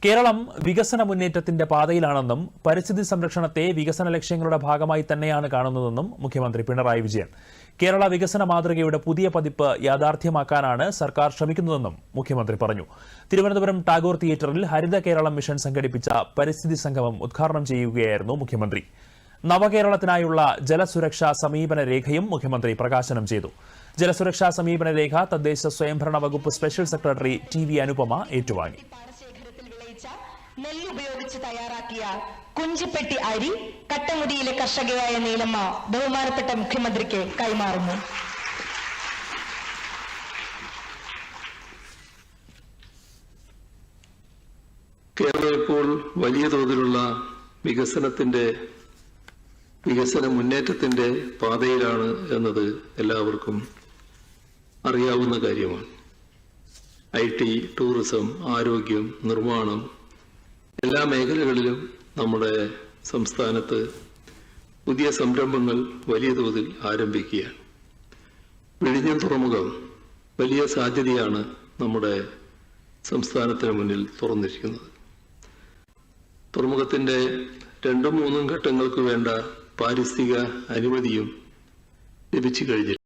കേരളം വികസന മുന്നേറ്റത്തിന്റെ പാതയിലാണെന്നും പരിസ്ഥിതി സംരക്ഷണത്തെ വികസന ലക്ഷ്യങ്ങളുടെ ഭാഗമായി തന്നെയാണ് കാണുന്നതെന്നും മുഖ്യമന്ത്രി പിണറായി വിജയൻ. കേരള വികസന മാതൃകയുടെ പുതിയ പതിപ്പ് യാഥാർത്ഥ്യമാക്കാനാണ് സർക്കാർ ശ്രമിക്കുന്നതെന്നും മുഖ്യമന്ത്രി പറഞ്ഞു. തിരുവനന്തപുരം ടാഗോർ തിയേറ്ററിൽ ഹരിത കേരളം മിഷൻ സംഘടിപ്പിച്ച പരിസ്ഥിതി സംഗമം ഉദ്ഘാടനം ചെയ്യുകയായിരുന്നു മുഖ്യമന്ത്രി. നവകേരളത്തിനായുള്ള ജലസുരക്ഷാ സമീപന രേഖയും മുഖ്യമന്ത്രി പ്രകാശനം ചെയ്തു. ജലസുരക്ഷാ സമീപന രേഖ തദ്ദേശ സ്വയംഭരണ വകുപ്പ് സ്പെഷ്യൽ സെക്രട്ടറി ടി.വി. അനുപമ ഏറ്റുവാങ്ങി. നെല്ലുപയോഗിച്ച് തയ്യാറാക്കിയ കുഞ്ചിപ്പെട്ടി അരി കട്ടമുടിയിലെ കർഷകയായ നീലമ്മ ബഹുമാനപ്പെട്ട മുഖ്യമന്ത്രിക്ക് കൈമാറുന്നു. കേരളം ഇപ്പോൾ വലിയ തോതിലുള്ള വികസന മുന്നേറ്റത്തിന്റെ പാതയിലാണ് എന്നത് എല്ലാവർക്കും അറിയാവുന്ന കാര്യമാണ്. IT, ടൂറിസം, ആരോഗ്യം, നിർമ്മാണം എല്ലാ മേഖലകളിലും നമ്മുടെ സംസ്ഥാനത്ത് പുതിയ സംരംഭങ്ങൾ വലിയ തോതിൽ ആരംഭിക്കുകയാണ്. വിഴിഞ്ഞം തുറമുഖം വലിയ സാധ്യതയാണ് നമ്മുടെ സംസ്ഥാനത്തിന് മുന്നിൽ തുറന്നിരിക്കുന്നത്. തുറമുഖത്തിന്റെ 2-3 ഘട്ടങ്ങൾക്ക് വേണ്ട പാരിസ്ഥിതിക അനുമതിയും ലഭിച്ചു കഴിഞ്ഞു.